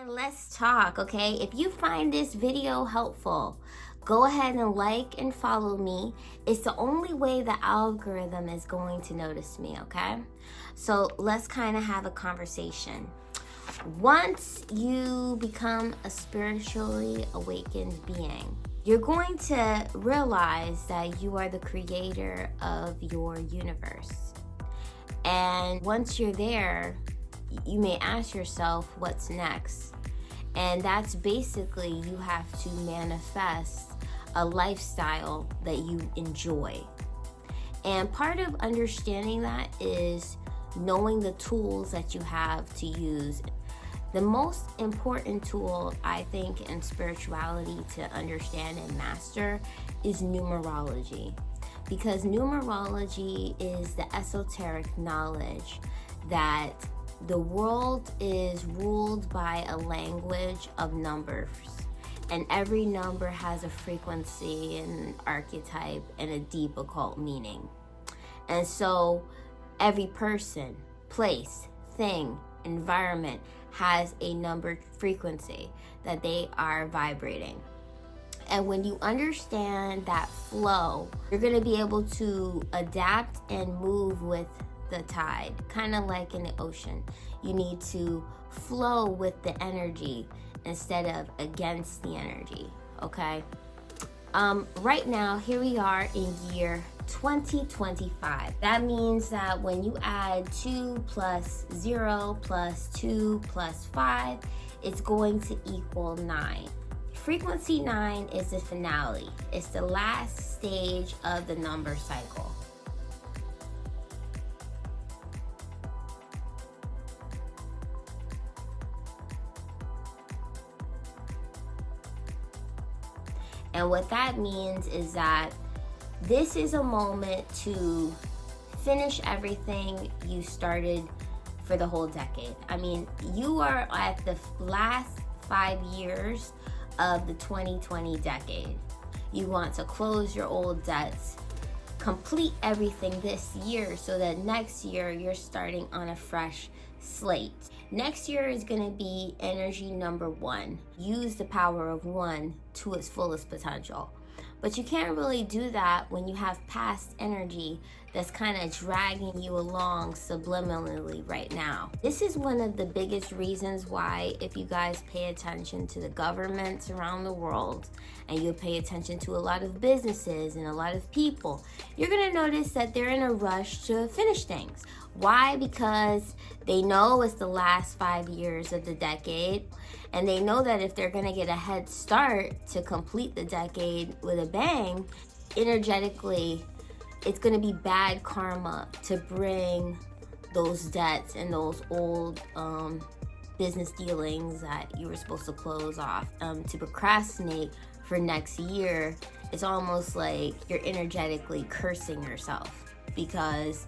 And let's talk, okay? If you find this video helpful, go ahead and like and follow me. It's the only way the algorithm is going to notice me, okay? So let's kind of have a conversation. Once you become a spiritually awakened being, you're going to realize that you are the creator of your universe. And once you're there, you may ask yourself, what's next? And that's basically, you have to manifest a lifestyle that you enjoy. And part of understanding that is knowing the tools that you have to use. The most important tool, I think, in spirituality to understand and master is numerology. Because numerology is the esoteric knowledge that the world is ruled by a language of numbers, and every number has a frequency and archetype and a deep occult meaning. And so every person, place, thing, environment has a numbered frequency that they are vibrating. And when you understand that flow, you're going to be able to adapt and move with the tide, kind of like in the ocean. You need to flow with the energy instead of against the energy, okay? Right now, here we are in year 2025. That means that when you add 2 plus 0 plus 2 plus 5, it's going to equal 9. Frequency 9 is the finale. It's the last stage of the number cycle. And what that means is that this is a moment to finish everything you started for the whole decade. I mean, you are at the last 5 years of the 2020 decade. You want to close your old debts, complete everything this year so that next year you're starting on a fresh slate. Next year is going to be energy number 1. Use the power of 1 to its fullest potential. But you can't really do that when you have past energy that's kind of dragging you along subliminally right now. This is one of the biggest reasons why, if you guys pay attention to the governments around the world and you pay attention to a lot of businesses and a lot of people, you're going to notice that they're in a rush to finish things. Why? Because they know it's the last 5 years of the decade, and they know that if they're going to get a head start to complete the decade with a bang, energetically, it's going to be bad karma to bring those debts and those old business dealings that you were supposed to close off. To procrastinate for next year, it's almost like you're energetically cursing yourself, because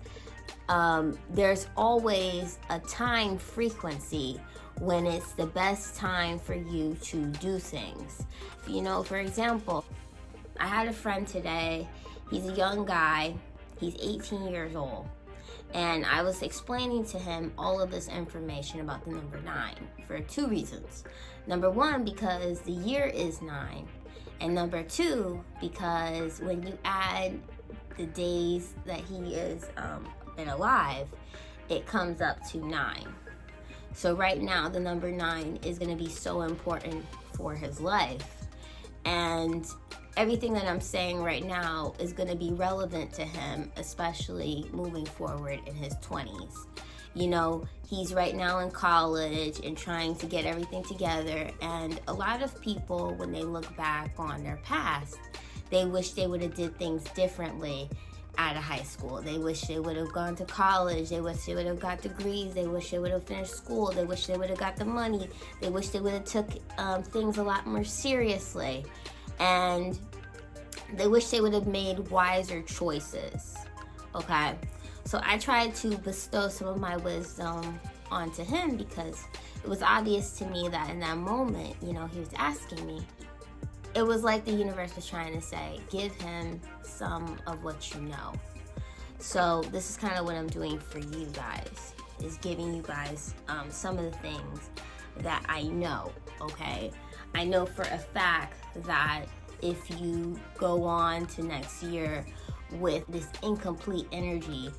there's always a time frequency when it's the best time for you to do things. You know, for example, I had a friend today. He's a young guy. He's 18 years old. And I was explaining to him all of this information about the number 9 for 2 reasons. Number 1, because the year is 9. And number 2, because when you add the days that he is been alive, it comes up to 9. So right now, the number 9 is going to be so important for his life. And everything that I'm saying right now is going to be relevant to him, especially moving forward in his 20s. You know, he's right now in college and trying to get everything together. And a lot of people, when they look back on their past, they wish they would have did things differently out of high school. They wish they would have gone to college. They wish they would have got degrees. They wish they would have finished school. They wish they would have got the money. They wish they would have took things a lot more seriously. And they wish they would have made wiser choices, okay? So I tried to bestow some of my wisdom onto him, because it was obvious to me that in that moment, you know, he was asking me. It was like the universe was trying to say, give him some of what you know. So this is kind of what I'm doing for you guys, is giving you guys some of the things that I know, okay? I know for a fact that if you go on to next year with this incomplete energy,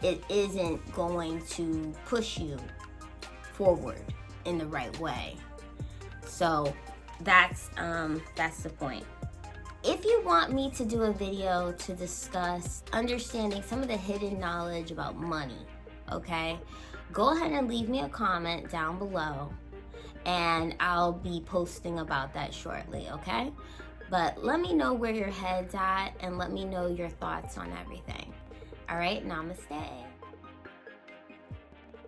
it isn't going to push you forward in the right way. So that's the point. If you want me to do a video to discuss understanding some of the hidden knowledge about money, okay, go ahead and leave me a comment down below, and I'll be posting about that shortly, okay? But let me know where your head's at, and let me know your thoughts on everything. All right, namaste.